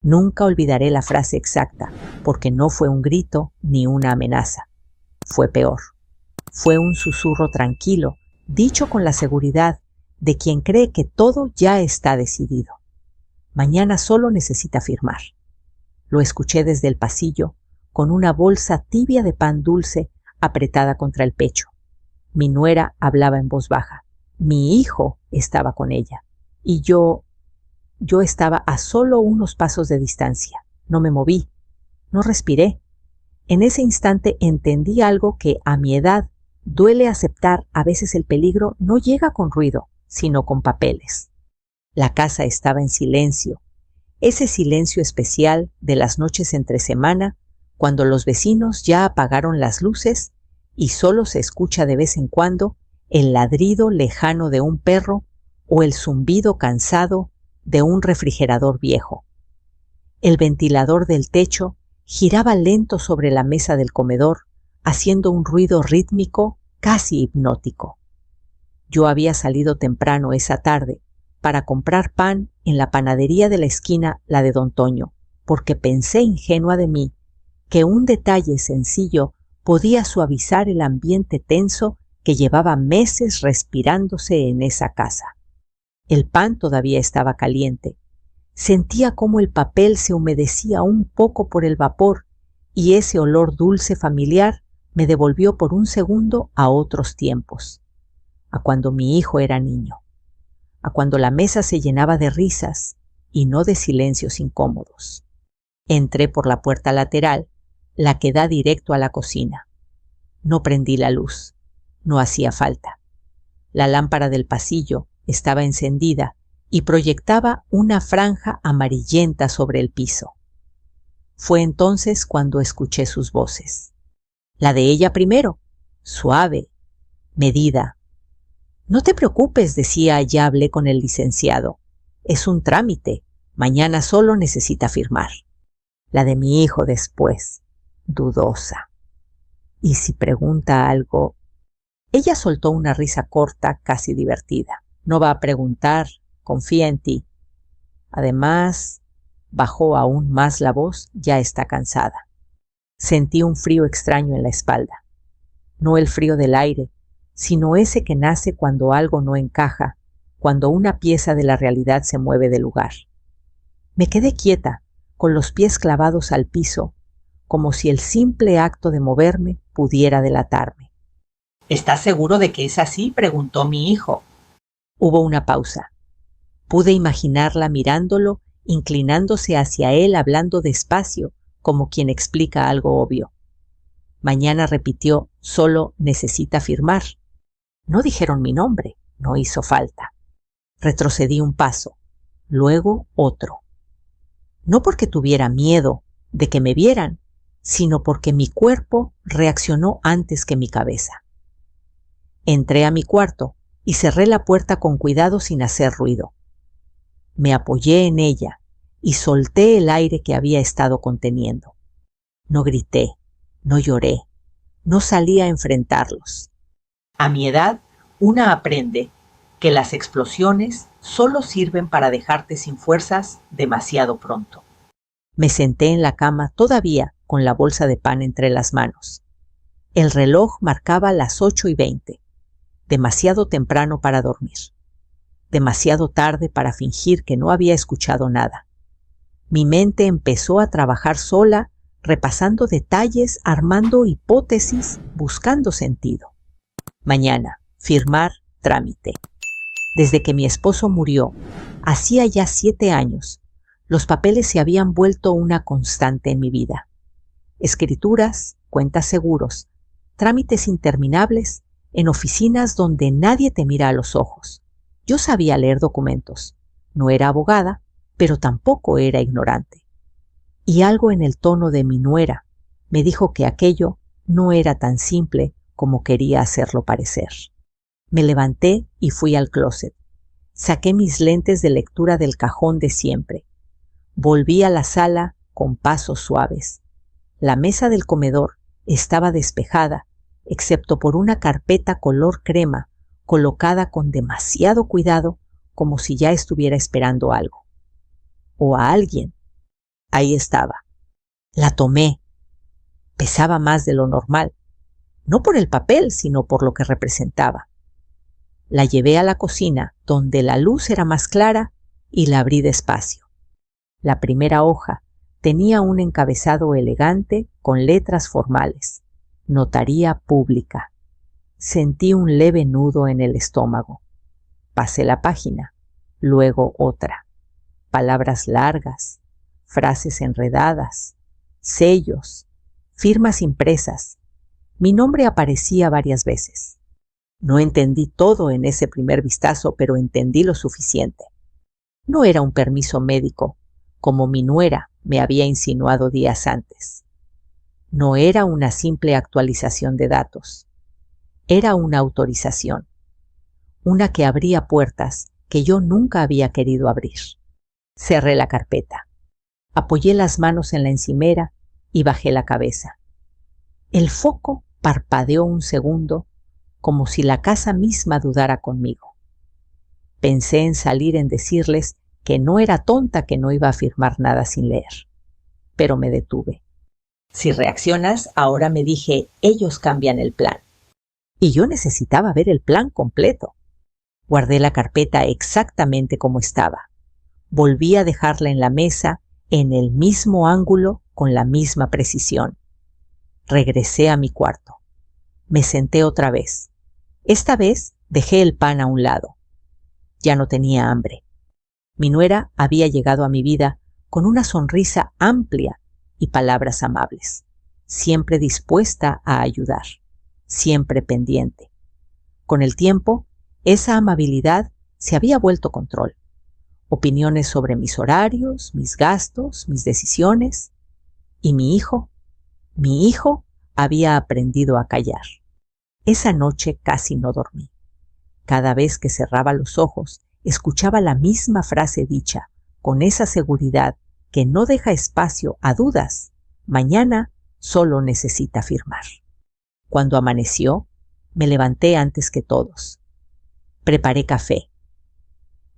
Nunca olvidaré la frase exacta, porque no fue un grito ni una amenaza. Fue peor. Fue un susurro tranquilo, dicho con la seguridad de quien cree que todo ya está decidido. Mañana solo necesita firmar. Lo escuché desde el pasillo, con una bolsa tibia de pan dulce apretada contra el pecho. Mi nuera hablaba en voz baja. Mi hijo estaba con ella. Y yo estaba a solo unos pasos de distancia. No me moví. No respiré. En ese instante entendí algo que, a mi edad, duele aceptar. A veces el peligro no llega con ruido, sino con papeles. La casa estaba en silencio. Ese silencio especial de las noches entre semana, cuando los vecinos ya apagaron las luces y solo se escucha de vez en cuando el ladrido lejano de un perro o el zumbido cansado de un refrigerador viejo. El ventilador del techo giraba lento sobre la mesa del comedor, haciendo un ruido rítmico casi hipnótico. Yo había salido temprano esa tarde para comprar pan en la panadería de la esquina, la de don Toño, porque pensé ingenua de mí que un detalle sencillo podía suavizar el ambiente tenso que llevaba meses respirándose en esa casa. El pan todavía estaba caliente. Sentía cómo el papel se humedecía un poco por el vapor y ese olor dulce familiar me devolvió por un segundo a otros tiempos, a cuando mi hijo era niño, a cuando la mesa se llenaba de risas y no de silencios incómodos. Entré por la puerta lateral, la que da directo a la cocina. No prendí la luz. No hacía falta. La lámpara del pasillo estaba encendida y proyectaba una franja amarillenta sobre el piso. Fue entonces cuando escuché sus voces. La de ella primero, suave, medida. No te preocupes, decía, ya hablé con el licenciado. Es un trámite. Mañana solo necesita firmar. La de mi hijo después, dudosa. ¿Y si pregunta algo? Ella soltó una risa corta, casi divertida. No va a preguntar, confía en ti. Además, bajó aún más la voz, ya está cansada. Sentí un frío extraño en la espalda. No el frío del aire, sino ese que nace cuando algo no encaja, cuando una pieza de la realidad se mueve de lugar. Me quedé quieta, con los pies clavados al piso, como si el simple acto de moverme pudiera delatarme. ¿Estás seguro de que es así?, preguntó mi hijo. Hubo una pausa. Pude imaginarla mirándolo, inclinándose hacia él, hablando despacio, como quien explica algo obvio. Mañana repitió, solo necesita firmar. No dijeron mi nombre, no hizo falta. Retrocedí un paso, luego otro. No porque tuviera miedo de que me vieran, sino porque mi cuerpo reaccionó antes que mi cabeza. Entré a mi cuarto y cerré la puerta con cuidado sin hacer ruido. Me apoyé en ella y solté el aire que había estado conteniendo. No grité, no lloré, no salí a enfrentarlos. A mi edad, una aprende que las explosiones solo sirven para dejarte sin fuerzas demasiado pronto. Me senté en la cama todavía con la bolsa de pan entre las manos. El reloj marcaba las 8:20. Demasiado temprano para dormir. Demasiado tarde para fingir que no había escuchado nada. Mi mente empezó a trabajar sola, repasando detalles, armando hipótesis, buscando sentido. Mañana, firmar, trámite. Desde que mi esposo murió, hacía ya 7 años, los papeles se habían vuelto una constante en mi vida. Escrituras, cuentas seguros, trámites interminables, en oficinas donde nadie te mira a los ojos. Yo sabía leer documentos. No era abogada, pero tampoco era ignorante. Y algo en el tono de mi nuera me dijo que aquello no era tan simple como quería hacerlo parecer. Me levanté y fui al closet. Saqué mis lentes de lectura del cajón de siempre. Volví a la sala con pasos suaves. La mesa del comedor estaba despejada, excepto por una carpeta color crema, colocada con demasiado cuidado, como si ya estuviera esperando algo. O a alguien. Ahí estaba. La tomé. Pesaba más de lo normal, no por el papel, sino por lo que representaba. La llevé a la cocina, donde la luz era más clara, y la abrí despacio. La primera hoja tenía un encabezado elegante con letras formales. Notaría pública. Sentí un leve nudo en el estómago. Pasé la página, luego otra. Palabras largas, frases enredadas, sellos, firmas impresas. Mi nombre aparecía varias veces. No entendí todo en ese primer vistazo, pero entendí lo suficiente. No era un permiso médico, como mi nuera me había insinuado días antes. No era una simple actualización de datos. Era una autorización, una que abría puertas que yo nunca había querido abrir. Cerré la carpeta. Apoyé las manos en la encimera y bajé la cabeza. El foco parpadeó un segundo, como si la casa misma dudara conmigo. Pensé en salir en decirles que no era tonta, que no iba a firmar nada sin leer. Pero me detuve. Si reaccionas, ahora, me dije, ellos cambian el plan. Y yo necesitaba ver el plan completo. Guardé la carpeta exactamente como estaba. Volví a dejarla en la mesa, en el mismo ángulo, con la misma precisión. Regresé a mi cuarto. Me senté otra vez. Esta vez dejé el pan a un lado. Ya no tenía hambre. Mi nuera había llegado a mi vida con una sonrisa amplia y palabras amables, siempre dispuesta a ayudar, siempre pendiente. Con el tiempo, esa amabilidad se había vuelto control. Opiniones sobre mis horarios, mis gastos, mis decisiones. Y mi hijo había aprendido a callar. Esa noche casi no dormí. Cada vez que cerraba los ojos, escuchaba la misma frase dicha, con esa seguridad que no deja espacio a dudas. Mañana solo necesita firmar. Cuando amaneció, me levanté antes que todos. Preparé café.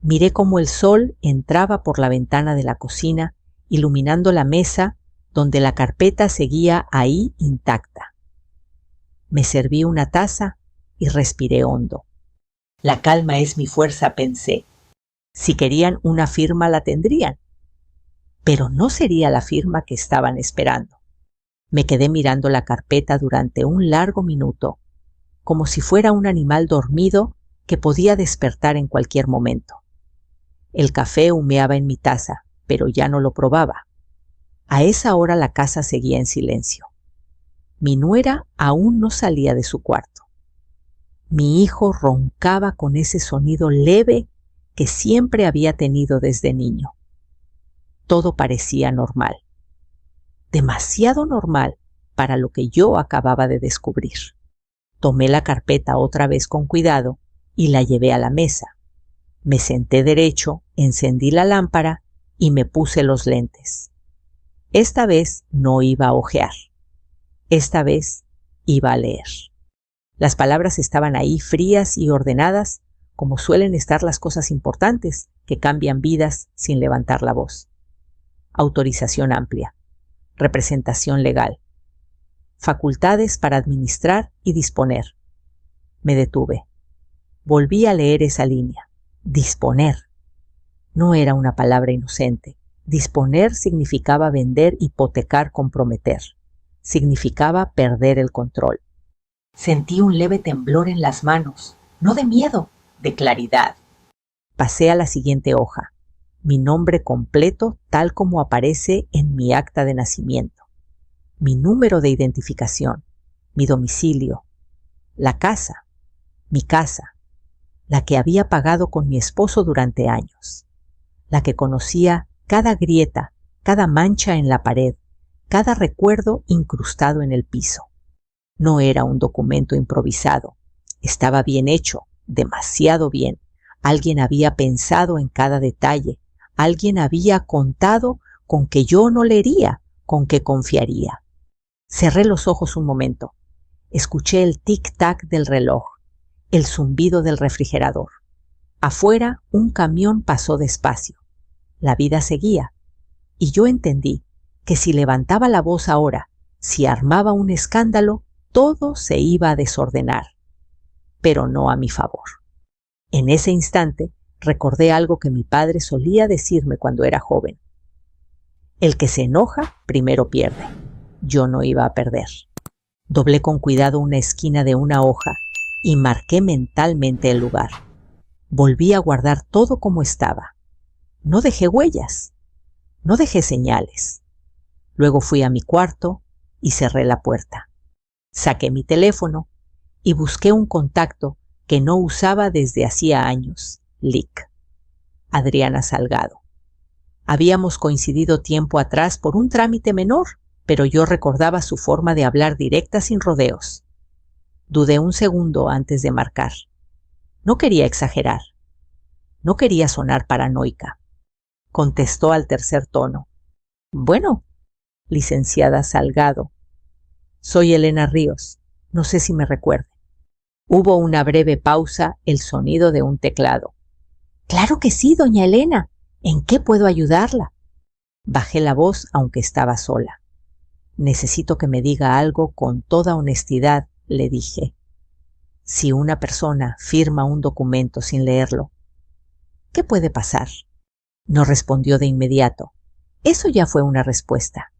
Miré cómo el sol entraba por la ventana de la cocina, iluminando la mesa donde la carpeta seguía ahí intacta. Me serví una taza y respiré hondo. La calma es mi fuerza, pensé. Si querían una firma, la tendrían. Pero no sería la firma que estaban esperando. Me quedé mirando la carpeta durante un largo minuto, como si fuera un animal dormido que podía despertar en cualquier momento. El café humeaba en mi taza, pero ya no lo probaba. A esa hora la casa seguía en silencio. Mi nuera aún no salía de su cuarto. Mi hijo roncaba con ese sonido leve que siempre había tenido desde niño. Todo parecía normal. Demasiado normal para lo que yo acababa de descubrir. Tomé la carpeta otra vez con cuidado y la llevé a la mesa. Me senté derecho, encendí la lámpara y me puse los lentes. Esta vez no iba a hojear. Esta vez iba a leer. Las palabras estaban ahí frías y ordenadas, como suelen estar las cosas importantes que cambian vidas sin levantar la voz. Autorización amplia. Representación legal. Facultades para administrar y disponer. Me detuve. Volví a leer esa línea. Disponer. No era una palabra inocente. Disponer significaba vender, hipotecar, comprometer. Significaba perder el control. Sentí un leve temblor en las manos, no de miedo, de claridad. Pasé a la siguiente hoja. Mi nombre completo tal como aparece en mi acta de nacimiento. Mi número de identificación, mi domicilio, la casa, mi casa, la que había pagado con mi esposo durante años, la que conocía cada grieta, cada mancha en la pared, cada recuerdo incrustado en el piso. No era un documento improvisado, estaba bien hecho, demasiado bien. Alguien había pensado en cada detalle, alguien había contado con que yo no leería, con que confiaría. Cerré los ojos un momento. Escuché el tic-tac del reloj, el zumbido del refrigerador. Afuera, un camión pasó despacio. La vida seguía. y yo entendí que si levantaba la voz ahora, si armaba un escándalo, todo se iba a desordenar, pero no a mi favor. En ese instante recordé algo que mi padre solía decirme cuando era joven. El que se enoja primero pierde. Yo no iba a perder. Doblé con cuidado una esquina de una hoja y marqué mentalmente el lugar. Volví a guardar todo como estaba. No dejé huellas, no dejé señales. Luego fui a mi cuarto y cerré la puerta. Saqué mi teléfono y busqué un contacto que no usaba desde hacía años, Lic. Adriana Salgado. Habíamos coincidido tiempo atrás por un trámite menor, pero yo recordaba su forma de hablar directa sin rodeos. Dudé un segundo antes de marcar. No quería exagerar. No quería sonar paranoica. Contestó al tercer tono. Bueno, licenciada Salgado. Soy Elena Ríos. No sé si me recuerde. Hubo una breve pausa, el sonido de un teclado. Claro que sí, doña Elena. ¿En qué puedo ayudarla? Bajé la voz aunque estaba sola. Necesito que me diga algo con toda honestidad, le dije. Si una persona firma un documento sin leerlo, ¿qué puede pasar? No respondió de inmediato. Eso ya fue una respuesta.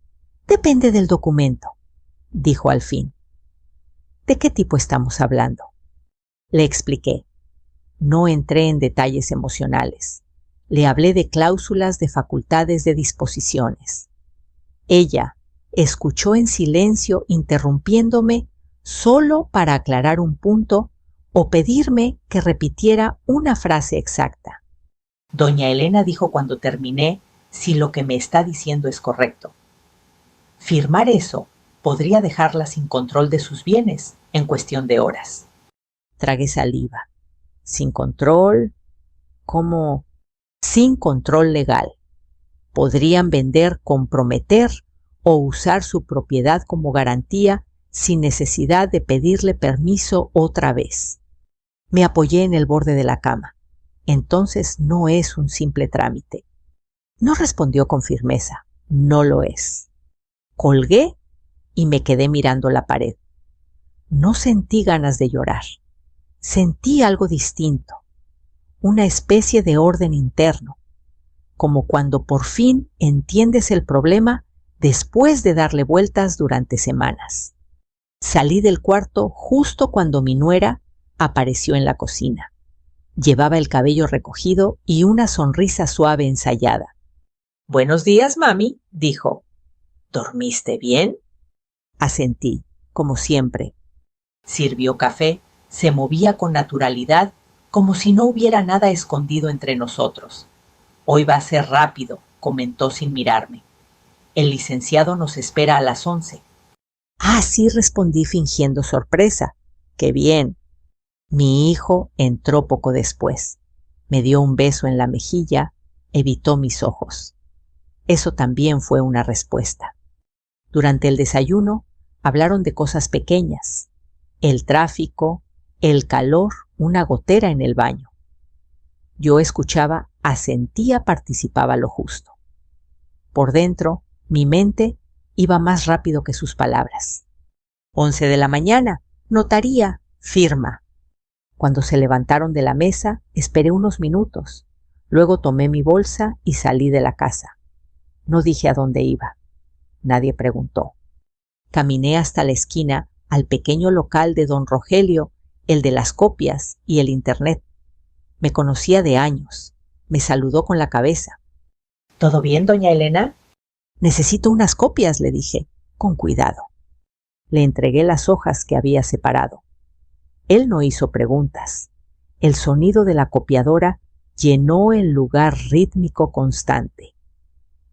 Depende del documento, dijo al fin. ¿De qué tipo estamos hablando? Le expliqué. No entré en detalles emocionales. Le hablé de cláusulas de facultades de disposiciones. Ella escuchó en silencio, interrumpiéndome solo para aclarar un punto o pedirme que repitiera una frase exacta. Doña Elena dijo cuando terminé si lo que me está diciendo es correcto. Firmar eso podría dejarla sin control de sus bienes en cuestión de horas. Tragué saliva. ¿Sin control? ¿Cómo? Sin control legal. Podrían vender, comprometer o usar su propiedad como garantía sin necesidad de pedirle permiso otra vez. Me apoyé en el borde de la cama. Entonces no es un simple trámite. No respondió con firmeza. No lo es. Colgué y me quedé mirando la pared. No sentí ganas de llorar. Sentí algo distinto. Una especie de orden interno, como cuando por fin entiendes el problema después de darle vueltas durante semanas. Salí del cuarto justo cuando mi nuera apareció en la cocina. Llevaba el cabello recogido y una sonrisa suave ensayada. «Buenos días, mami», dijo. «¿Dormiste bien?» Asentí, como siempre. Sirvió café, se movía con naturalidad, como si no hubiera nada escondido entre nosotros. «Hoy va a ser rápido», comentó sin mirarme. «El licenciado nos espera a las 11». «Ah, sí», respondí fingiendo sorpresa. «Qué bien». Mi hijo entró poco después. Me dio un beso en la mejilla, evitó mis ojos. Eso también fue una respuesta. Durante el desayuno hablaron de cosas pequeñas. El tráfico, el calor, una gotera en el baño. Yo escuchaba, asentía, participaba lo justo. Por dentro, mi mente iba más rápido que sus palabras. 11 de la mañana, notaría, firma. Cuando se levantaron de la mesa, esperé unos minutos. Luego tomé mi bolsa y salí de la casa. No dije a dónde iba. Nadie preguntó. Caminé hasta la esquina, al pequeño local de don Rogelio, el de las copias y el internet. Me conocía de años. Me saludó con la cabeza. ¿Todo bien, doña Elena? Necesito unas copias, le dije, con cuidado. Le entregué las hojas que había separado. Él no hizo preguntas. El sonido de la copiadora llenó el lugar rítmico constante.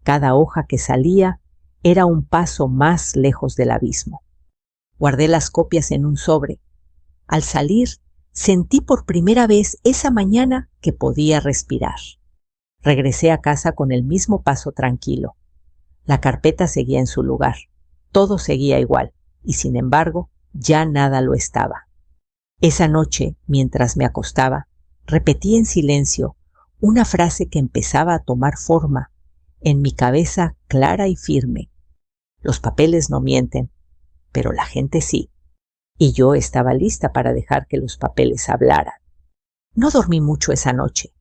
Cada hoja que salía era un paso más lejos del abismo. Guardé las copias en un sobre. Al salir, sentí por primera vez esa mañana que podía respirar. Regresé a casa con el mismo paso tranquilo. La carpeta seguía en su lugar. Todo seguía igual, y sin embargo, ya nada lo estaba. Esa noche, mientras me acostaba, repetí en silencio una frase que empezaba a tomar forma en mi cabeza clara y firme. Los papeles no mienten, pero la gente sí. Y yo estaba lista para dejar que los papeles hablaran. No dormí mucho esa noche,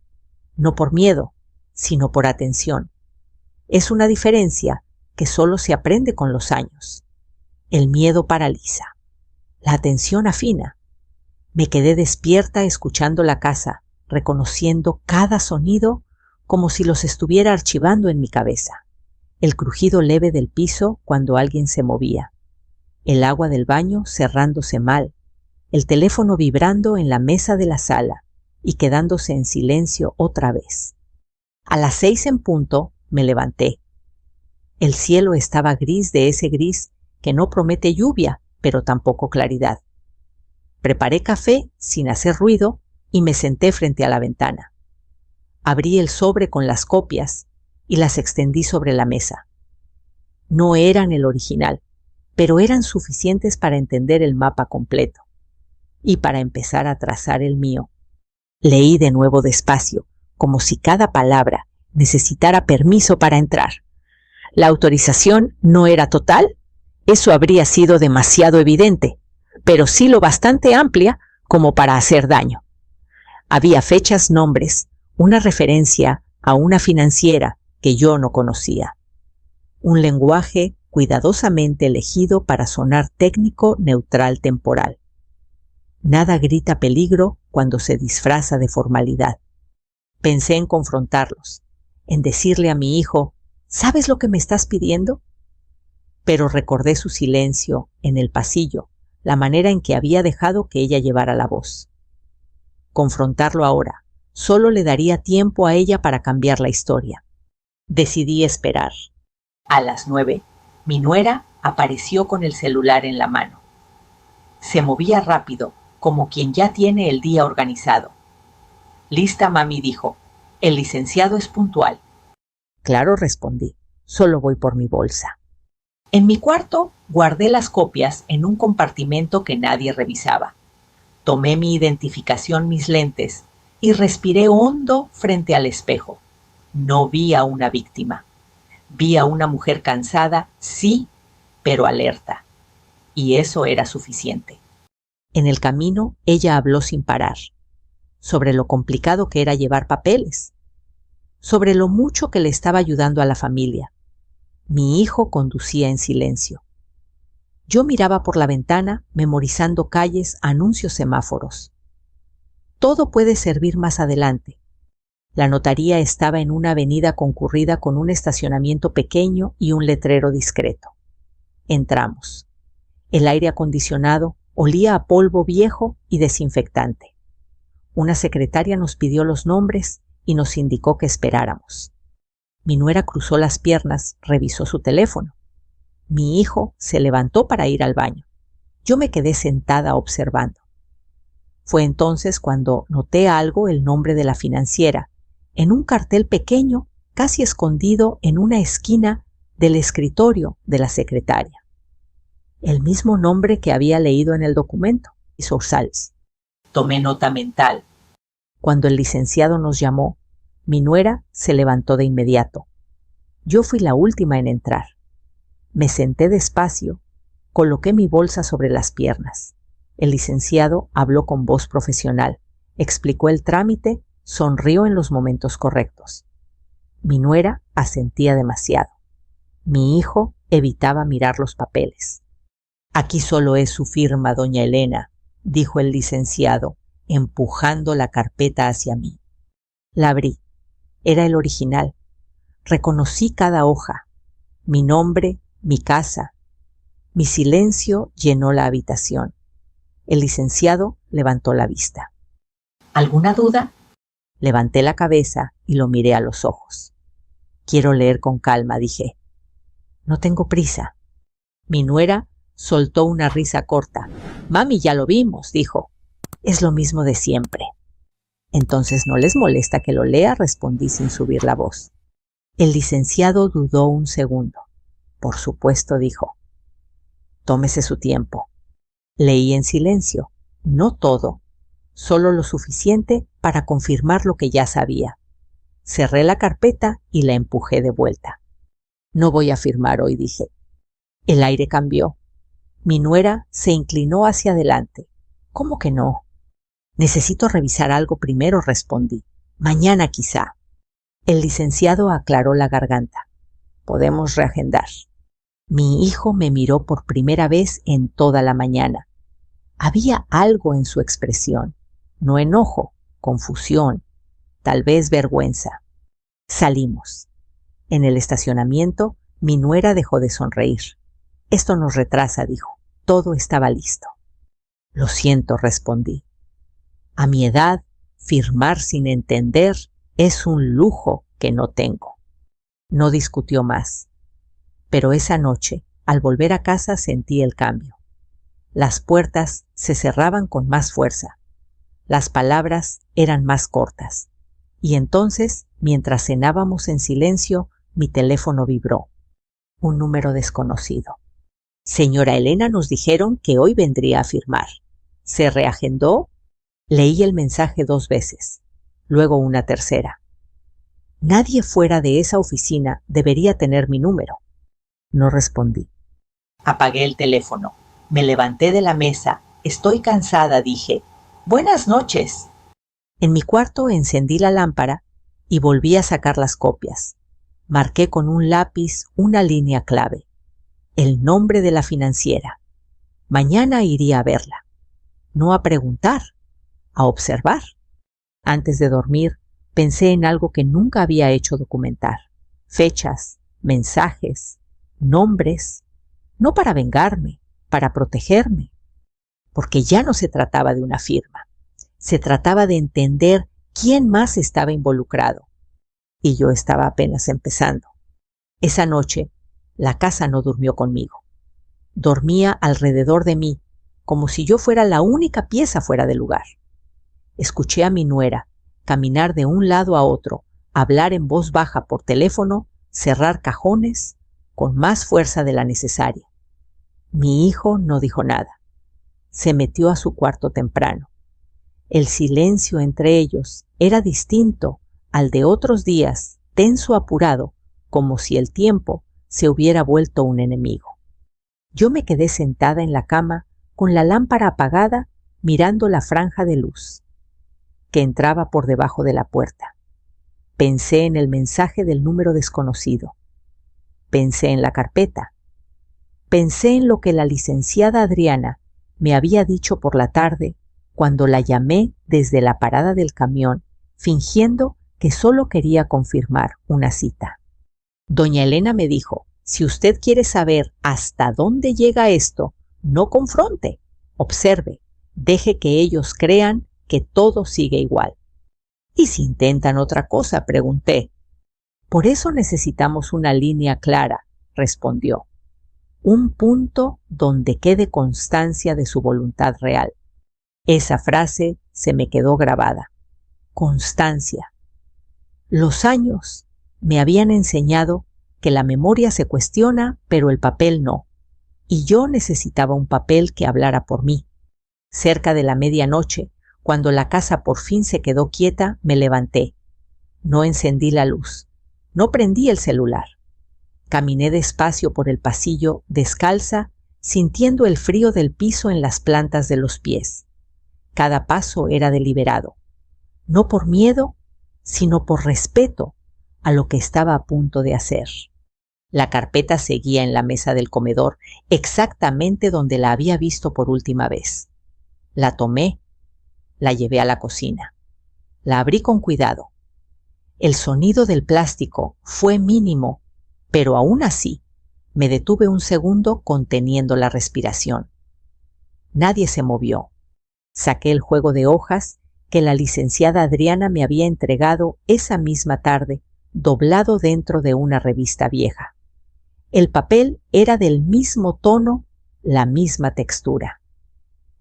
no por miedo, sino por atención. Es una diferencia que solo se aprende con los años. El miedo paraliza, la atención afina. Me quedé despierta escuchando la casa, reconociendo cada sonido como si los estuviera archivando en mi cabeza. El crujido leve del piso cuando alguien se movía, el agua del baño cerrándose mal, el teléfono vibrando en la mesa de la sala y quedándose en silencio otra vez. A las 6 en punto me levanté. El cielo estaba gris, de ese gris que no promete lluvia, pero tampoco claridad. Preparé café sin hacer ruido y me senté frente a la ventana. Abrí el sobre con las copias y las extendí sobre la mesa. No eran el original, pero eran suficientes para entender el mapa completo y para empezar a trazar el mío. Leí de nuevo despacio, como si cada palabra necesitara permiso para entrar. La autorización no era total, eso habría sido demasiado evidente, pero sí lo bastante amplia como para hacer daño. Había fechas, nombres, una referencia a una financiera que yo no conocía. Un lenguaje cuidadosamente elegido para sonar técnico, neutral, temporal. Nada grita peligro cuando se disfraza de formalidad. Pensé en confrontarlos, en decirle a mi hijo, ¿sabes lo que me estás pidiendo? Pero recordé su silencio en el pasillo, la manera en que había dejado que ella llevara la voz. Confrontarlo ahora solo le daría tiempo a ella para cambiar la historia. Decidí esperar. A las 9, mi nuera apareció con el celular en la mano. Se movía rápido, como quien ya tiene el día organizado. «Lista, mami», dijo. «El licenciado es puntual». «Claro», respondí. «Solo voy por mi bolsa». En mi cuarto guardé las copias en un compartimento que nadie revisaba. Tomé mi identificación, mis lentes, y respiré hondo frente al espejo. No vi a una víctima. Vi a una mujer cansada, sí, pero alerta. Y eso era suficiente. En el camino, ella habló sin parar, sobre lo complicado que era llevar papeles, sobre lo mucho que le estaba ayudando a la familia. Mi hijo conducía en silencio. Yo miraba por la ventana, memorizando calles, anuncios, semáforos. Todo puede servir más adelante. La notaría estaba en una avenida concurrida con un estacionamiento pequeño y un letrero discreto. Entramos. El aire acondicionado olía a polvo viejo y desinfectante. Una secretaria nos pidió los nombres y nos indicó que esperáramos. Mi nuera cruzó las piernas, revisó su teléfono. Mi hijo se levantó para ir al baño. Yo me quedé sentada observando. Fue entonces cuando noté algo, el nombre de la financiera, en un cartel pequeño, casi escondido en una esquina del escritorio de la secretaria. El mismo nombre que había leído en el documento, Sorsals. Tomé nota mental. Cuando el licenciado nos llamó, mi nuera se levantó de inmediato. Yo fui la última en entrar. Me senté despacio, coloqué mi bolsa sobre las piernas. El licenciado habló con voz profesional, explicó el trámite, sonrió en los momentos correctos. Mi nuera asentía demasiado. Mi hijo evitaba mirar los papeles. «Aquí solo es su firma, doña Elena», dijo el licenciado, empujando la carpeta hacia mí. La abrí. Era el original. Reconocí cada hoja. Mi nombre, mi casa. Mi silencio llenó la habitación. El licenciado levantó la vista. «¿Alguna duda?» Levanté la cabeza y lo miré a los ojos. «Quiero leer con calma», dije. «No tengo prisa». Mi nuera soltó una risa corta. «Mami, ya lo vimos», dijo. «Es lo mismo de siempre». «Entonces no les molesta que lo lea», respondí sin subir la voz. El licenciado dudó un segundo. «Por supuesto», dijo. «Tómese su tiempo». Leí en silencio, no todo, solo lo suficiente para confirmar lo que ya sabía. Cerré la carpeta y la empujé de vuelta. No voy a firmar hoy, dije. El aire cambió. Mi nuera se inclinó hacia adelante. ¿Cómo que no? Necesito revisar algo primero, respondí. Mañana quizá. El licenciado aclaró la garganta. Podemos reagendar. Mi hijo me miró por primera vez en toda la mañana. Había algo en su expresión. No enojo, confusión, tal vez vergüenza. Salimos. En el estacionamiento, mi nuera dejó de sonreír. Esto nos retrasa, dijo. Todo estaba listo. Lo siento, respondí. A mi edad, firmar sin entender es un lujo que no tengo. No discutió más. Pero esa noche, al volver a casa, sentí el cambio. Las puertas se cerraban con más fuerza. Las palabras eran más cortas. Y entonces, mientras cenábamos en silencio, mi teléfono vibró. Un número desconocido. Señora Elena, nos dijeron que hoy vendría a firmar. ¿Se reagendó? Leí el mensaje 2 veces, luego una tercera. Nadie fuera de esa oficina debería tener mi número. No respondí. Apagué el teléfono. Me levanté de la mesa. Estoy cansada, dije. Buenas noches. En mi cuarto encendí la lámpara y volví a sacar las copias. Marqué con un lápiz una línea clave. El nombre de la financiera. Mañana iría a verla. No a preguntar, a observar. Antes de dormir, pensé en algo que nunca había hecho documentar. Fechas, mensajes, nombres. No para vengarme, para protegerme. Porque ya no se trataba de una firma. Se trataba de entender quién más estaba involucrado. Y yo estaba apenas empezando. Esa noche, la casa no durmió conmigo. Dormía alrededor de mí, como si yo fuera la única pieza fuera de lugar. Escuché a mi nuera caminar de un lado a otro, hablar en voz baja por teléfono, cerrar cajones con más fuerza de la necesaria. Mi hijo no dijo nada. Se metió a su cuarto temprano. El silencio entre ellos era distinto al de otros días, tenso, apurado, como si el tiempo se hubiera vuelto un enemigo. Yo me quedé sentada en la cama con la lámpara apagada, mirando la franja de luz que entraba por debajo de la puerta. Pensé en el mensaje del número desconocido. Pensé en la carpeta. Pensé en lo que la licenciada Adriana me había dicho por la tarde cuando la llamé desde la parada del camión, fingiendo que solo quería confirmar una cita. Doña Elena me dijo, si usted quiere saber hasta dónde llega esto, no confronte, observe, deje que ellos crean que todo sigue igual. ¿Y si intentan otra cosa?, pregunté. Por eso necesitamos una línea clara, respondió. Un punto donde quede constancia de su voluntad real. Esa frase se me quedó grabada. Constancia. Los años me habían enseñado que la memoria se cuestiona, pero el papel no. Y yo necesitaba un papel que hablara por mí. Cerca de la medianoche, cuando la casa por fin se quedó quieta, me levanté. No encendí la luz. No prendí el celular. Caminé despacio por el pasillo, descalza, sintiendo el frío del piso en las plantas de los pies. Cada paso era deliberado. No por miedo, sino por respeto a lo que estaba a punto de hacer. La carpeta seguía en la mesa del comedor, exactamente donde la había visto por última vez. La tomé, la llevé a la cocina. La abrí con cuidado. El sonido del plástico fue mínimo, pero aún así me detuve un segundo conteniendo la respiración. Nadie se movió. Saqué el juego de hojas que la licenciada Adriana me había entregado esa misma tarde, doblado dentro de una revista vieja. El papel era del mismo tono, la misma textura.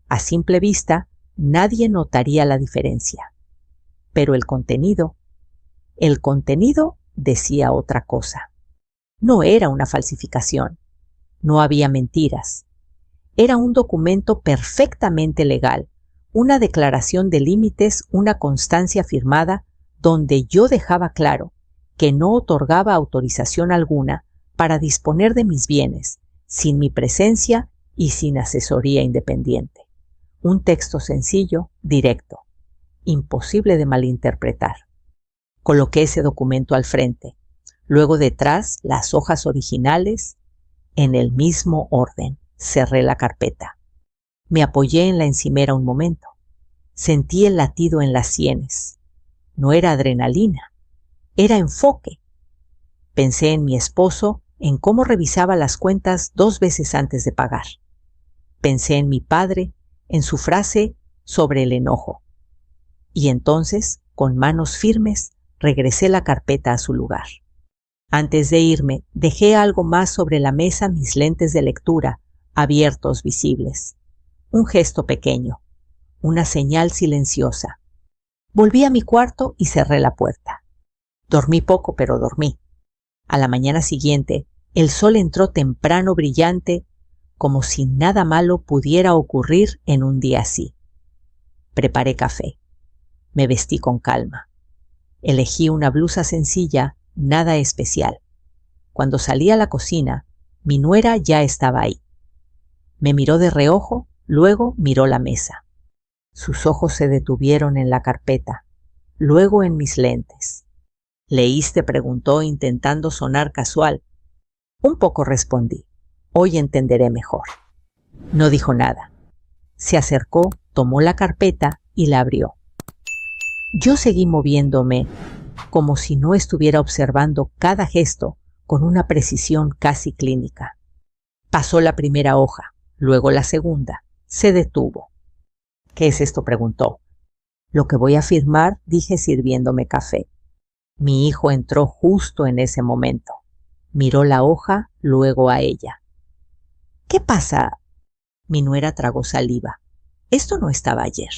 A simple vista, nadie notaría la diferencia. Pero el contenido decía otra cosa. No era una falsificación. No había mentiras. Era un documento perfectamente legal, una declaración de límites, una constancia firmada donde yo dejaba claro que no otorgaba autorización alguna para disponer de mis bienes sin mi presencia y sin asesoría independiente. Un texto sencillo, directo, imposible de malinterpretar. Coloqué ese documento al frente, luego detrás las hojas originales, en el mismo orden. Cerré la carpeta. Me apoyé en la encimera un momento. Sentí el latido en las sienes. No era adrenalina, era enfoque. Pensé en mi esposo, en cómo revisaba las cuentas 2 veces antes de pagar. Pensé en mi padre, en su frase sobre el enojo. Y entonces, con manos firmes, regresé la carpeta a su lugar. Antes de irme, dejé algo más sobre la mesa mis lentes de lectura, abiertos, visibles. Un gesto pequeño, una señal silenciosa. Volví a mi cuarto y cerré la puerta. Dormí poco, pero dormí. A la mañana siguiente, el sol entró temprano, brillante, como si nada malo pudiera ocurrir en un día así. Preparé café. Me vestí con calma. Elegí una blusa sencilla, nada especial. Cuando salí a la cocina, mi nuera ya estaba ahí. Me miró de reojo, luego miró la mesa. Sus ojos se detuvieron en la carpeta, luego en mis lentes. ¿Leíste?, preguntó, intentando sonar casual. Un poco, respondí. Hoy entenderé mejor. No dijo nada. Se acercó, tomó la carpeta y la abrió. Yo seguí moviéndome, como si no estuviera observando cada gesto con una precisión casi clínica. Pasó la primera hoja, luego la segunda. Se detuvo. ¿Qué es esto?, preguntó. Lo que voy a firmar, dije, sirviéndome café. Mi hijo entró justo en ese momento. Miró la hoja, luego a ella. ¿Qué pasa? Mi nuera tragó saliva. Esto no estaba ayer.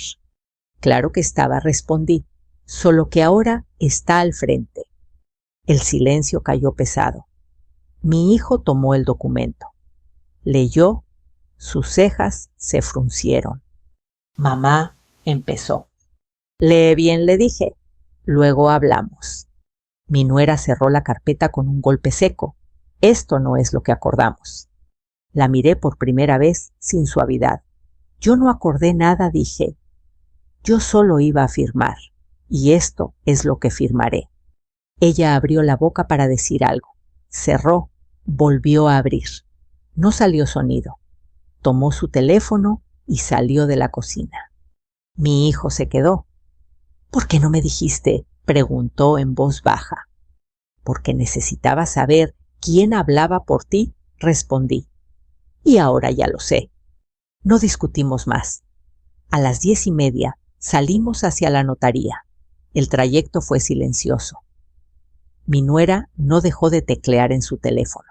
Claro que estaba, respondí, solo que ahora está al frente. El silencio cayó pesado. Mi hijo tomó el documento. Leyó, sus cejas se fruncieron. Mamá, empezó. Lee bien, le dije. Luego hablamos. Mi nuera cerró la carpeta con un golpe seco. Esto no es lo que acordamos. La miré por primera vez sin suavidad. Yo no acordé nada, dije. Yo solo iba a firmar, y esto es lo que firmaré. Ella abrió la boca para decir algo. Cerró, volvió a abrir. No salió sonido. Tomó su teléfono y salió de la cocina. Mi hijo se quedó. ¿Por qué no me dijiste?, preguntó en voz baja. Porque necesitaba saber quién hablaba por ti, respondí. Y ahora ya lo sé. No discutimos más. A las 10:30 salimos hacia la notaría. El trayecto fue silencioso. Mi nuera no dejó de teclear en su teléfono.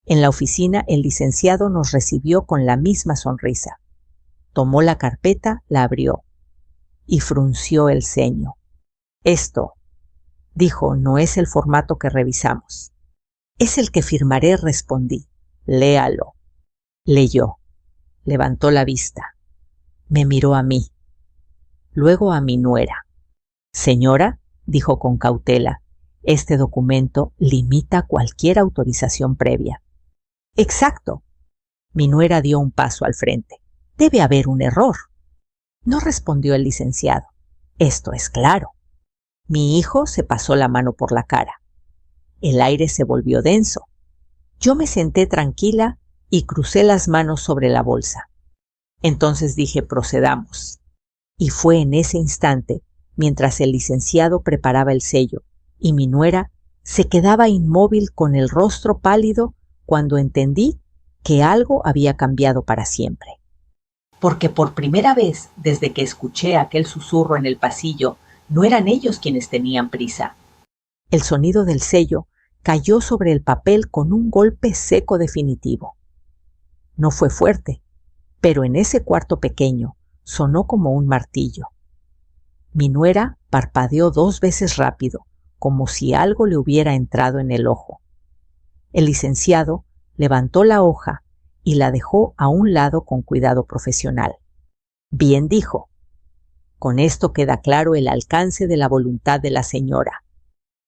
En la oficina el licenciado nos recibió con la misma sonrisa. Tomó la carpeta, la abrió y frunció el ceño. Esto, dijo, no es el formato que revisamos. Es el que firmaré, respondí. Léalo. Leyó. Levantó la vista. Me miró a mí. Luego a mi nuera. Señora, dijo con cautela, este documento limita cualquier autorización previa. Exacto. Mi nuera dio un paso al frente. Debe haber un error. No, respondió el licenciado. Esto es claro. Mi hijo se pasó la mano por la cara. El aire se volvió denso. Yo me senté tranquila y crucé las manos sobre la bolsa. Entonces dije, procedamos. Y fue en ese instante, mientras el licenciado preparaba el sello, y mi nuera se quedaba inmóvil con el rostro pálido, cuando entendí que algo había cambiado para siempre. Porque por primera vez, desde que escuché aquel susurro en el pasillo, no eran ellos quienes tenían prisa. El sonido del sello cayó sobre el papel con un golpe seco definitivo. No fue fuerte, pero en ese cuarto pequeño sonó como un martillo. Mi nuera parpadeó 2 veces rápido, como si algo le hubiera entrado en el ojo. El licenciado levantó la hoja y la dejó a un lado con cuidado profesional. Bien, dijo. Con esto queda claro el alcance de la voluntad de la señora.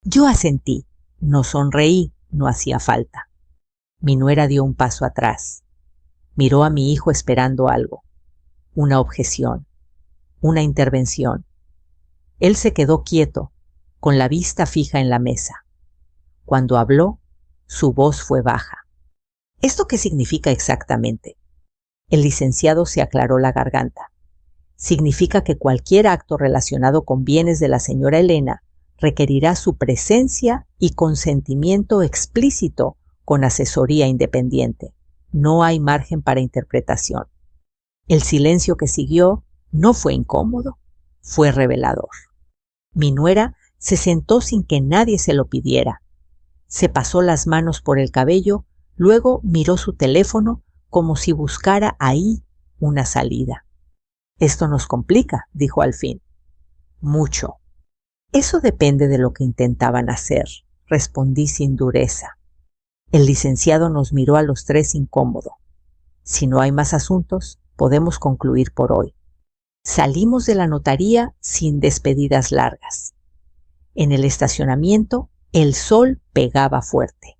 Yo asentí, no sonreí, no hacía falta. Mi nuera dio un paso atrás. Miró a mi hijo esperando algo, una objeción, una intervención. Él se quedó quieto, con la vista fija en la mesa. Cuando habló, su voz fue baja. ¿Esto qué significa exactamente? El licenciado se aclaró la garganta. Significa que cualquier acto relacionado con bienes de la señora Elena requerirá su presencia y consentimiento explícito con asesoría independiente. No hay margen para interpretación. El silencio que siguió no fue incómodo, fue revelador. Mi nuera se sentó sin que nadie se lo pidiera. Se pasó las manos por el cabello, luego miró su teléfono como si buscara ahí una salida. Esto nos complica, dijo al fin. Mucho. Eso depende de lo que intentaban hacer, respondí sin dureza. El licenciado nos miró a los tres incómodo. Si no hay más asuntos, podemos concluir por hoy. Salimos de la notaría sin despedidas largas. En el estacionamiento, el sol pegaba fuerte.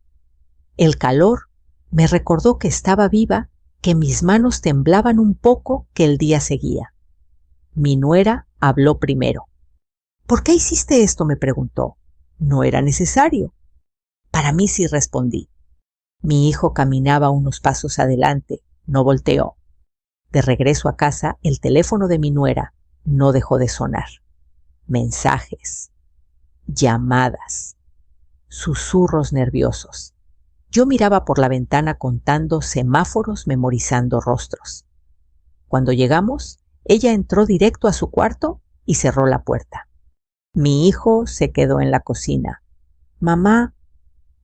El calor me recordó que estaba viva, que mis manos temblaban un poco, que el día seguía. Mi nuera habló primero. ¿Por qué hiciste esto?, me preguntó. No era necesario. Para mí sí, respondí. Mi hijo caminaba unos pasos adelante, no volteó. De regreso a casa, el teléfono de mi nuera no dejó de sonar. Mensajes, llamadas, susurros nerviosos. Yo miraba por la ventana contando semáforos, memorizando rostros. Cuando llegamos, ella entró directo a su cuarto y cerró la puerta. Mi hijo se quedó en la cocina. Mamá,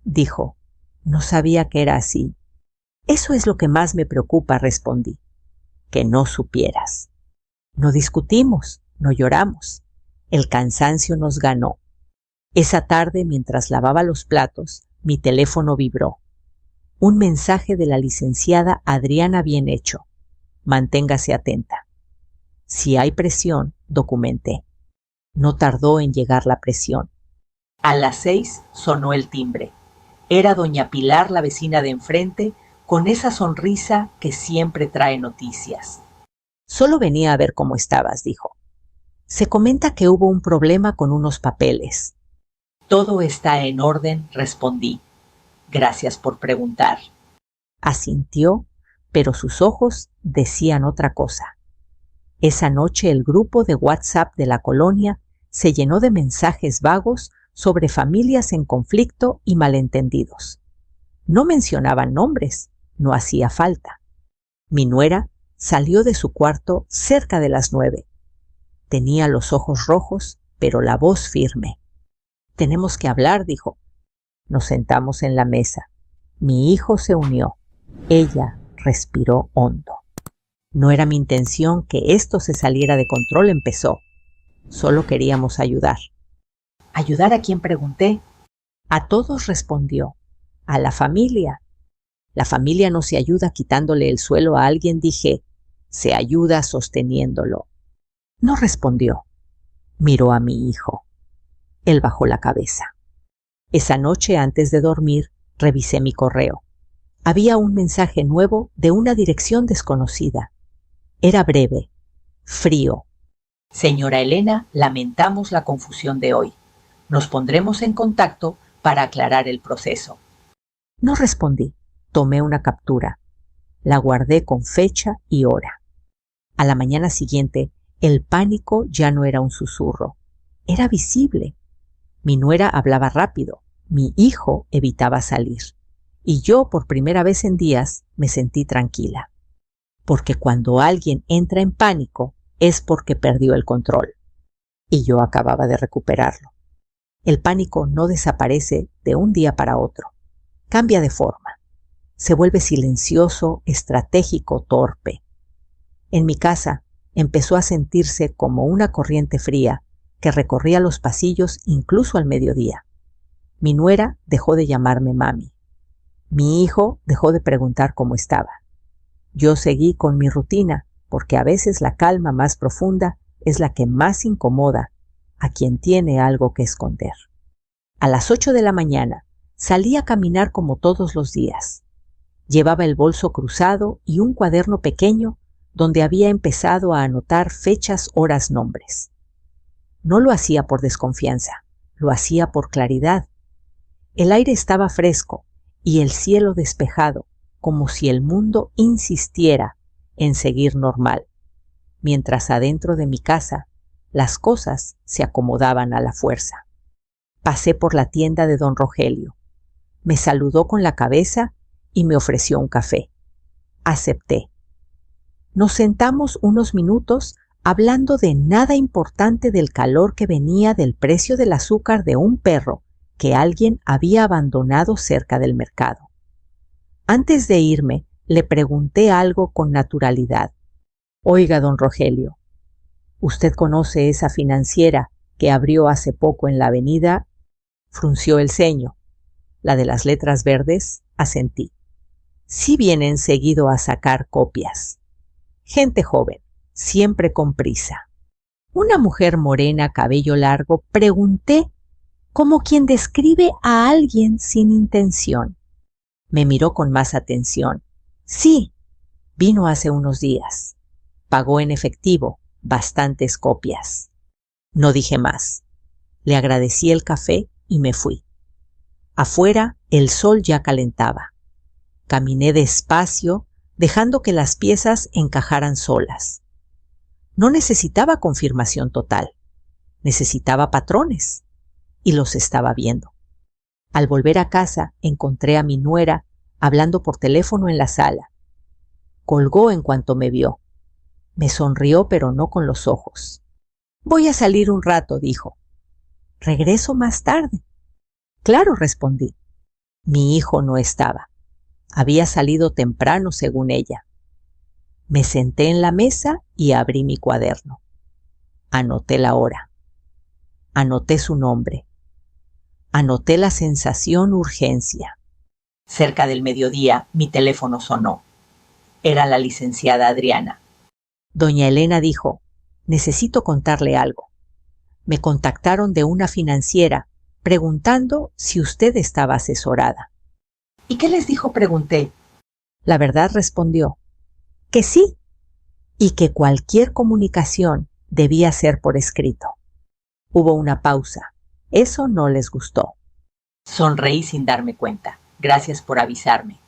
dijo, no sabía que era así. Eso es lo que más me preocupa, respondí. Que no supieras. No discutimos, no lloramos. El cansancio nos ganó. Esa tarde, mientras lavaba los platos, mi teléfono vibró. Un mensaje de la licenciada Adriana Bienhecho. Manténgase atenta. Si hay presión, documenté. No tardó en llegar la presión. A las 6 sonó el timbre. Era doña Pilar, la vecina de enfrente, con esa sonrisa que siempre trae noticias. Solo venía a ver cómo estabas, dijo. Se comenta que hubo un problema con unos papeles. Todo está en orden, respondí. Gracias por preguntar. Asintió, pero sus ojos decían otra cosa. Esa noche el grupo de WhatsApp de la colonia se llenó de mensajes vagos sobre familias en conflicto y malentendidos. No mencionaban nombres, no hacía falta. Mi nuera salió de su cuarto cerca de las 9. Tenía los ojos rojos, pero la voz firme. Tenemos que hablar, dijo. Nos sentamos en la mesa. Mi hijo se unió. Ella respiró hondo. No era mi intención que esto se saliera de control, empezó. Solo queríamos ayudar. ¿Ayudar a quién?, pregunté. A todos, respondió. A la familia. La familia no se ayuda quitándole el suelo a alguien, dije. Se ayuda sosteniéndolo. No respondió. Miró a mi hijo. Él bajó la cabeza. Esa noche, antes de dormir, revisé mi correo. Había un mensaje nuevo de una dirección desconocida. Era breve, frío. Señora Elena, lamentamos la confusión de hoy. Nos pondremos en contacto para aclarar el proceso. No respondí. Tomé una captura. La guardé con fecha y hora. A la mañana siguiente, el pánico ya no era un susurro. Era visible. Mi nuera hablaba rápido. Mi hijo evitaba salir. Y yo, por primera vez en días, me sentí tranquila. Porque cuando alguien entra en pánico, es porque perdió el control. Y yo acababa de recuperarlo. El pánico no desaparece de un día para otro. Cambia de forma. Se vuelve silencioso, estratégico, torpe. En mi casa empezó a sentirse como una corriente fría que recorría los pasillos incluso al mediodía. Mi nuera dejó de llamarme mami. Mi hijo dejó de preguntar cómo estaba. Yo seguí con mi rutina, porque a veces la calma más profunda es la que más incomoda a quien tiene algo que esconder. A las 8 de la mañana salí a caminar como todos los días. Llevaba el bolso cruzado y un cuaderno pequeño donde había empezado a anotar fechas, horas, nombres. No lo hacía por desconfianza, lo hacía por claridad. El aire estaba fresco y el cielo despejado, como si el mundo insistiera en seguir normal, mientras adentro de mi casa las cosas se acomodaban a la fuerza. Pasé por la tienda de don Rogelio. Me saludó con la cabeza y me ofreció un café. Acepté. Nos sentamos unos minutos hablando de nada importante del calor que venía del precio del azúcar de un perro que alguien había abandonado cerca del mercado. Antes de irme, le pregunté algo con naturalidad. Oiga, don Rogelio, ¿usted conoce esa financiera que abrió hace poco en la avenida? Frunció el ceño. La de las letras verdes, asentí. Sí vienen seguido a sacar copias. Gente joven, siempre con prisa. Una mujer morena, cabello largo, pregunté como quien describe a alguien sin intención. Me miró con más atención. Sí, vino hace unos días. Pagó en efectivo, bastantes copias. No dije más. Le agradecí el café y me fui. Afuera el sol ya calentaba. Caminé despacio, dejando que las piezas encajaran solas. No necesitaba confirmación total. Necesitaba patrones. Y los estaba viendo. Al volver a casa, encontré a mi nuera hablando por teléfono en la sala. Colgó en cuanto me vio. Me sonrió, pero no con los ojos. Voy a salir un rato, dijo. Regreso más tarde. Claro, respondí. Mi hijo no estaba. Había salido temprano, según ella. Me senté en la mesa y abrí mi cuaderno. Anoté la hora. Anoté su nombre. Anoté la sensación urgencia. Cerca del mediodía, mi teléfono sonó. Era la licenciada Adriana. Doña Elena dijo, necesito contarle algo. Me contactaron de una financiera preguntando si usted estaba asesorada. ¿Y qué les dijo? Pregunté. La verdad, respondió, que sí, y que cualquier comunicación debía ser por escrito. Hubo una pausa. Eso no les gustó. Sonreí sin darme cuenta. Gracias por avisarme.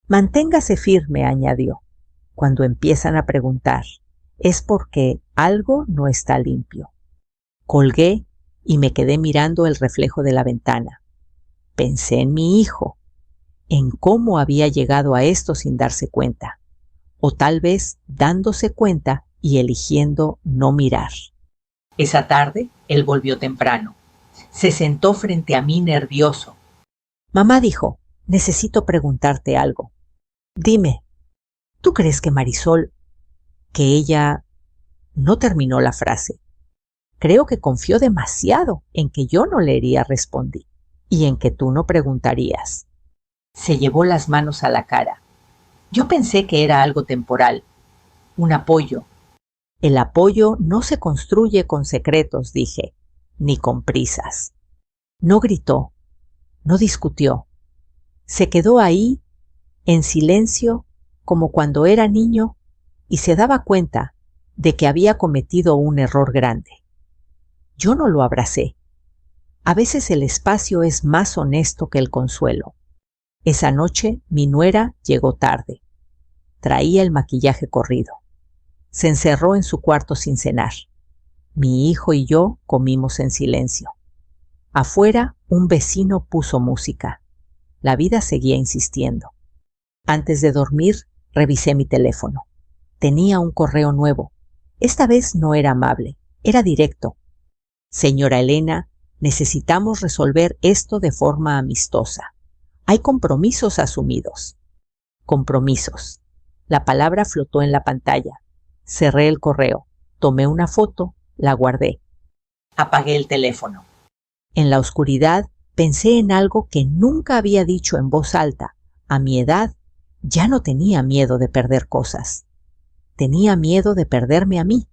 Manténgase firme, añadió. Cuando empiezan a preguntar, es porque algo no está limpio. Colgué y me quedé mirando el reflejo de la ventana. Pensé en mi hijo, en cómo había llegado a esto sin darse cuenta, o tal vez dándose cuenta y eligiendo no mirar. Esa tarde, él volvió temprano. Se sentó frente a mí nervioso. Mamá dijo, necesito preguntarte algo. Dime, ¿tú crees que Marisol, que ella no terminó la frase? Creo que confió demasiado en que yo no leería, respondí, y en que tú no preguntarías. Se llevó las manos a la cara. Yo pensé que era algo temporal, un apoyo. El apoyo no se construye con secretos, dije, ni con prisas. No gritó, no discutió. Se quedó ahí, en silencio, como cuando era niño y se daba cuenta de que había cometido un error grande. Yo no lo abracé. A veces el espacio es más honesto que el consuelo. Esa noche mi nuera llegó tarde. Traía el maquillaje corrido. Se encerró en su cuarto sin cenar. Mi hijo y yo comimos en silencio. Afuera, un vecino puso música. La vida seguía insistiendo. Antes de dormir, revisé mi teléfono. Tenía un correo nuevo. Esta vez no era amable, era directo. Señora Elena, necesitamos resolver esto de forma amistosa. Hay compromisos asumidos. Compromisos. La palabra flotó en la pantalla. Cerré el correo, tomé una foto, la guardé. Apagué el teléfono. En la oscuridad pensé en algo que nunca había dicho en voz alta. A mi edad ya no tenía miedo de perder cosas. Tenía miedo de perderme a mí.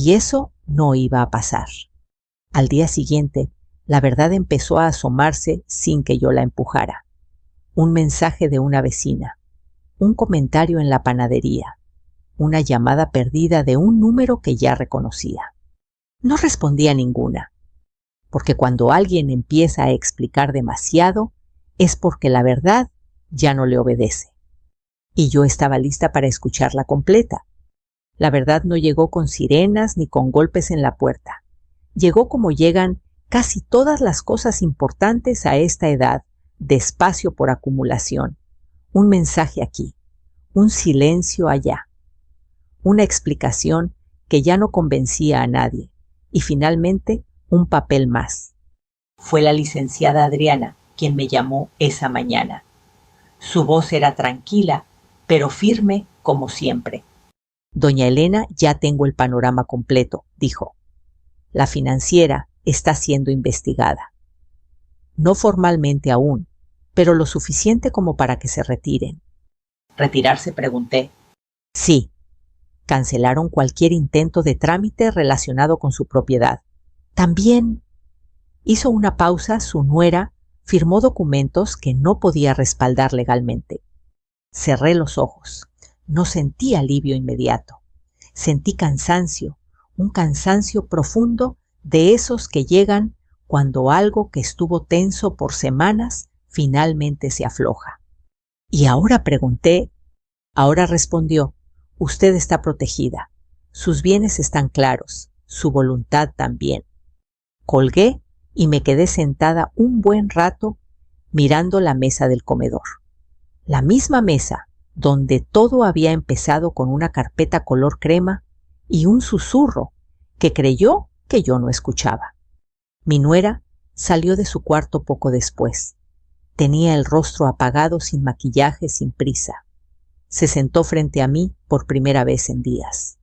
Y eso no iba a pasar. Al día siguiente, la verdad empezó a asomarse sin que yo la empujara. Un mensaje de una vecina, un comentario en la panadería, una llamada perdida de un número que ya reconocía. No respondí a ninguna, porque cuando alguien empieza a explicar demasiado, es porque la verdad ya no le obedece. Y yo estaba lista para escucharla completa. La verdad no llegó con sirenas ni con golpes en la puerta. Llegó como llegan casi todas las cosas importantes a esta edad, despacio por acumulación. Un mensaje aquí, un silencio allá, una explicación que ya no convencía a nadie, y finalmente un papel más. Fue la licenciada Adriana quien me llamó esa mañana. Su voz era tranquila, pero firme como siempre. Doña Elena, ya tengo el panorama completo, dijo. La financiera está siendo investigada. No formalmente aún, pero lo suficiente como para que se retiren. ¿Retirarse? Pregunté. Sí. Cancelaron cualquier intento de trámite relacionado con su propiedad. También hizo una pausa, su nuera firmó documentos que no podía respaldar legalmente. Cerré los ojos. No sentí alivio inmediato. Sentí cansancio, un cansancio profundo de esos que llegan cuando algo que estuvo tenso por semanas finalmente se afloja. Y ahora pregunté. Ahora respondió, usted está protegida. Sus bienes están claros, su voluntad también. Colgué y me quedé sentada un buen rato mirando la mesa del comedor. La misma mesa donde todo había empezado con una carpeta color crema y un susurro que creyó que yo no escuchaba. Mi nuera salió de su cuarto poco después. Tenía el rostro apagado, sin maquillaje, sin prisa. Se sentó frente a mí por primera vez en días.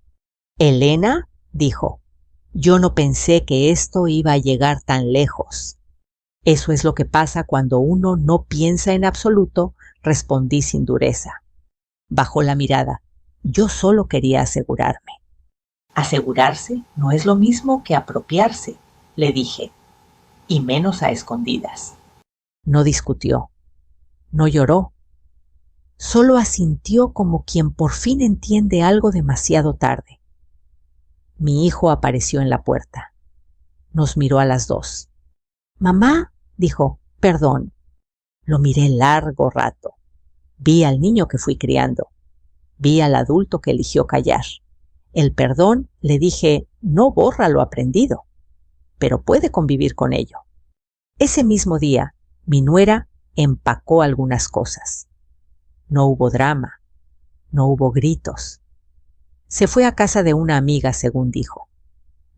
«Elena», dijo, «yo no pensé que esto iba a llegar tan lejos». «Eso es lo que pasa cuando uno no piensa en absoluto», respondí sin dureza. Bajó la mirada. Yo solo quería asegurarme. «Asegurarse no es lo mismo que apropiarse», le dije, «y menos a escondidas». No discutió, no lloró, solo asintió como quien por fin entiende algo demasiado tarde. Mi hijo apareció en la puerta. Nos miró a las dos. «Mamá», dijo, «perdón». Lo miré largo rato. Vi al niño que fui criando. Vi al adulto que eligió callar. El perdón, le dije, no borra lo aprendido, pero puede convivir con ello. Ese mismo día, mi nuera empacó algunas cosas. No hubo drama, no hubo gritos. Se fue a casa de una amiga, según dijo.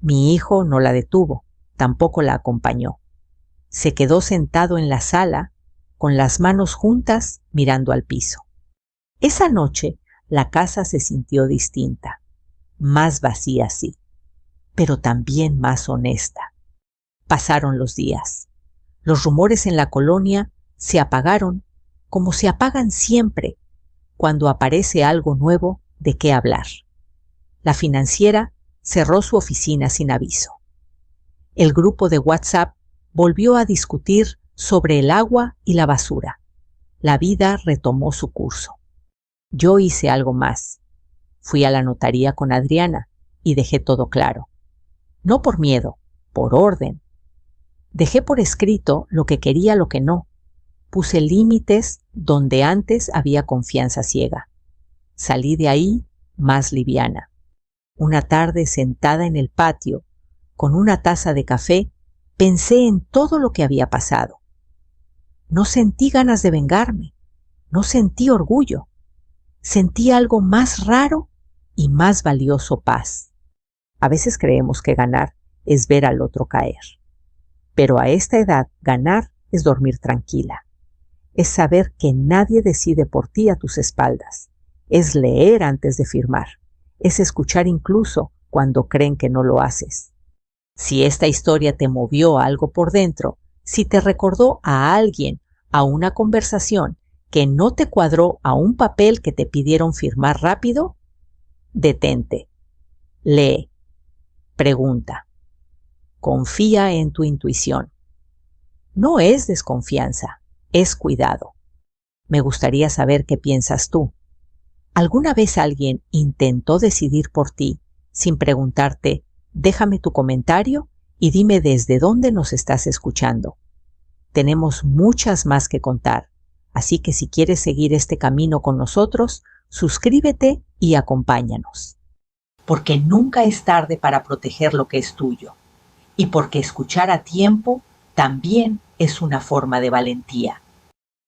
Mi hijo no la detuvo, tampoco la acompañó. Se quedó sentado en la sala, con las manos juntas, mirando al piso. Esa noche, la casa se sintió distinta, más vacía sí, pero también más honesta. Pasaron los días. Los rumores en la colonia se apagaron, como se apagan siempre cuando aparece algo nuevo de qué hablar. La financiera cerró su oficina sin aviso. El grupo de WhatsApp volvió a discutir sobre el agua y la basura. La vida retomó su curso. Yo hice algo más. Fui a la notaría con Adriana y dejé todo claro. No por miedo, por orden. Dejé por escrito lo que quería, lo que no. Puse límites donde antes había confianza ciega. Salí de ahí más liviana. Una tarde, sentada en el patio, con una taza de café, pensé en todo lo que había pasado. No sentí ganas de vengarme, no sentí orgullo. Sentí algo más raro y más valioso: paz. A veces creemos que ganar es ver al otro caer. Pero a esta edad, ganar es dormir tranquila. Es saber que nadie decide por ti a tus espaldas. Es leer antes de firmar. Es escuchar incluso cuando creen que no lo haces. Si esta historia te movió algo por dentro, si te recordó a alguien, a una conversación que no te cuadró, a un papel que te pidieron firmar rápido, detente, lee, Pregunta. Confía en tu intuición. No es desconfianza, es cuidado. Me gustaría saber qué piensas tú. ¿Alguna vez alguien intentó decidir por ti sin preguntarte, déjame tu comentario y dime desde dónde nos estás escuchando? Tenemos muchas más que contar, así que si quieres seguir este camino con nosotros, suscríbete y acompáñanos. Porque nunca es tarde para proteger lo que es tuyo, y porque escuchar a tiempo también es una forma de valentía.